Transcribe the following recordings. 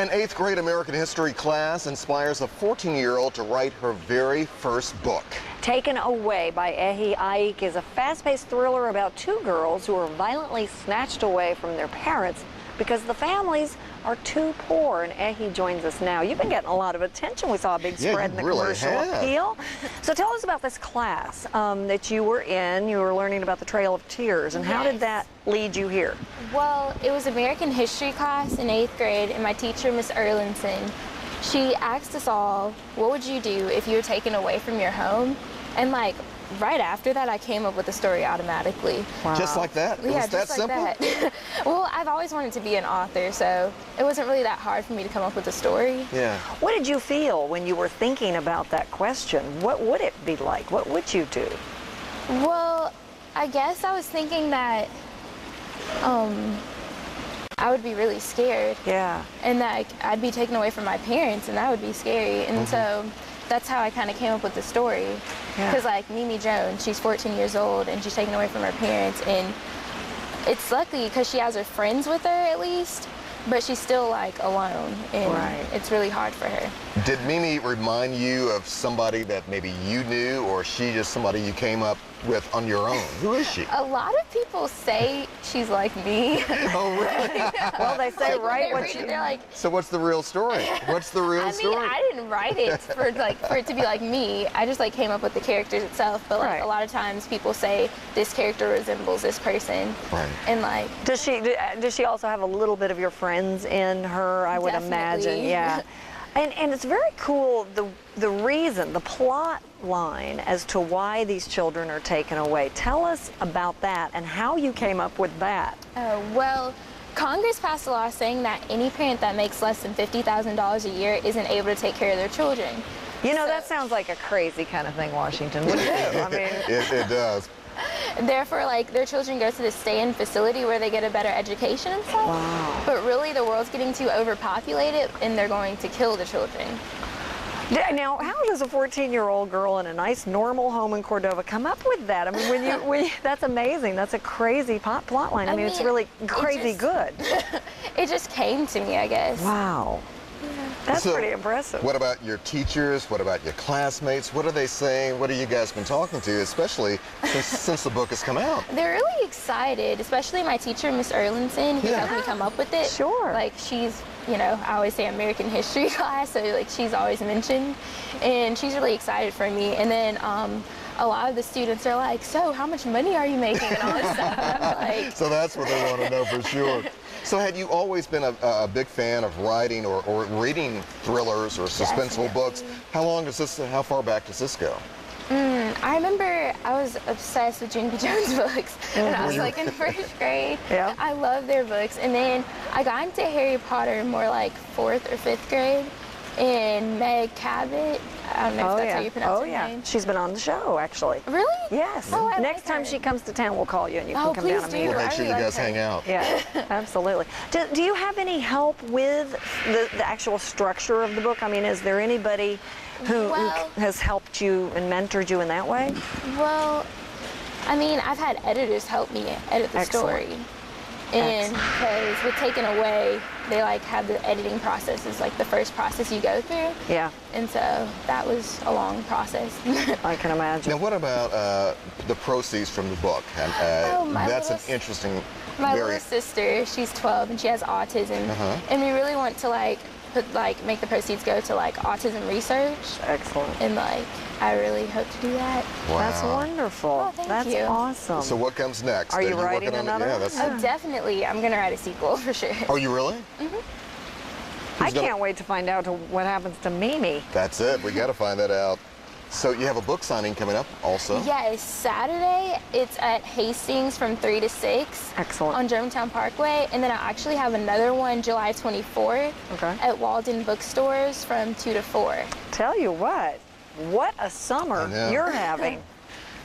An 8th grade American history class inspires a 14-year-old to write her very first book. Taken Away by Ehi Ike is a fast-paced thriller about two girls who are violently snatched away from their parents because the families are too poor, and Ehi joins us now. You've been getting a lot of attention. We saw a big spread in the commercial appeal. So tell us about this class that you were in. You were learning about the Trail of Tears, and how did that lead you here? Well, it was American history class in 8th grade, and my teacher, Miss Erlinson, she asked us all, what would you do if you were taken away from your home? And like, right after that, I came up with the story automatically. Wow. Just like that? It was that simple? That. Well, I've always wanted to be an author, so it wasn't really that hard for me to come up with a story. Yeah. What did you feel when you were thinking about that question? What would it be like? What would you do? Well, I guess I was thinking that I would be really scared. Yeah. And that I'd be taken away from my parents, and that would be scary. And so that's how I kind of came up with the story. Because like Mimi Jones, she's 14 years old and she's taken away from her parents, and it's lucky because she has her friends with her at least, but she's still like alone, and it's really hard for her. Did Mimi remind you of somebody that maybe you knew, or she just somebody you came up with on your own? Who is she? A lot of people say she's like me. Oh, really? Well, they say like, what you... They're like, so what's the real story? What's the real story? I mean, I didn't write it for it to be like me. I just like came up with the characters itself. But like a lot of times people say this character resembles this person. Right. And like, does she also have a little bit of your friends in her? I would imagine. Yeah. And it's very cool, the reason, the plot line as to why these children are taken away. Tell us about that and how you came up with that. Well, Congress passed a law saying that any parent that makes less than $50,000 a year isn't able to take care of their children. You know, that sounds like a crazy kind of thing Washington would do. I mean, it does. Therefore, like, their children go to this stay-in facility where they get a better education and stuff. Wow. But really, the world's getting too overpopulated, and they're going to kill the children. Now, how does a 14-year-old girl in a nice, normal home in Cordova come up with that? I mean, that's amazing. That's a crazy plot line. I mean, it's really crazy good. It just came to me, I guess. Wow. That's pretty impressive. What about your teachers? What about your classmates? What are they saying? What have you guys been talking to, especially since the book has come out? They're really excited, especially my teacher, Miss Erlinson, who helped me come up with it. Sure. Like, she's, you know, I always say American history class, so like she's always mentioned, and she's really excited for me. And then a lot of the students are like, so how much money are you making and all this stuff? And I'm like, so that's what they want to know for sure. So had you always been a big fan of writing or reading thrillers or suspenseful books? How far back does this go? I remember I was obsessed with Junie Jones books when I was like in 1st grade. Yeah. I love their books. And then I got into Harry Potter more like 4th or 5th grade. And Meg Cabot, I don't know if that's how you pronounce her name. She's been on the show, actually. Really? Yes. Oh, I Next time she comes to town, we'll call you and you can come down and meet her. We'll make sure you guys hang out. Yeah, absolutely. Do you have any help with the actual structure of the book? I mean, is there anybody who has helped you and mentored you in that way? Well, I mean, I've had editors help me edit the story. And because with Taken Away, they like have the editing process is like the first process you go through. Yeah. And so that was a long process. I can imagine. Now, what about the proceeds from the book? That's an interesting. My little sister, she's 12 and she has autism, and we really want to make the proceeds go to like autism research. Excellent. And like, I really hope to do that. Wow. That's wonderful. Oh, thank you. That's awesome. So what comes next? Are you writing another one? Oh, definitely. I'm going to write a sequel for sure. Oh, you really? I can't wait to find out what happens to Mimi. That's it. We got to find that out. So you have a book signing coming up also? Yes, Saturday. It's at Hastings from 3 to 6. Excellent. On Germantown Parkway. And then I actually have another one July 24th at Walden Bookstores from 2 to 4. Tell you what a summer you're having.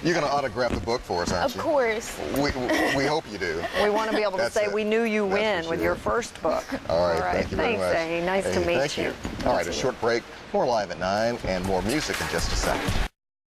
You're going to autograph the book for us, aren't you? Of course. We hope you do. We want to be able to say we knew you win with your first book. All right. Thank you very much. Thanks, Ehi. Nice to meet you. All right, a short break. More Live at 9 and more music in just a second.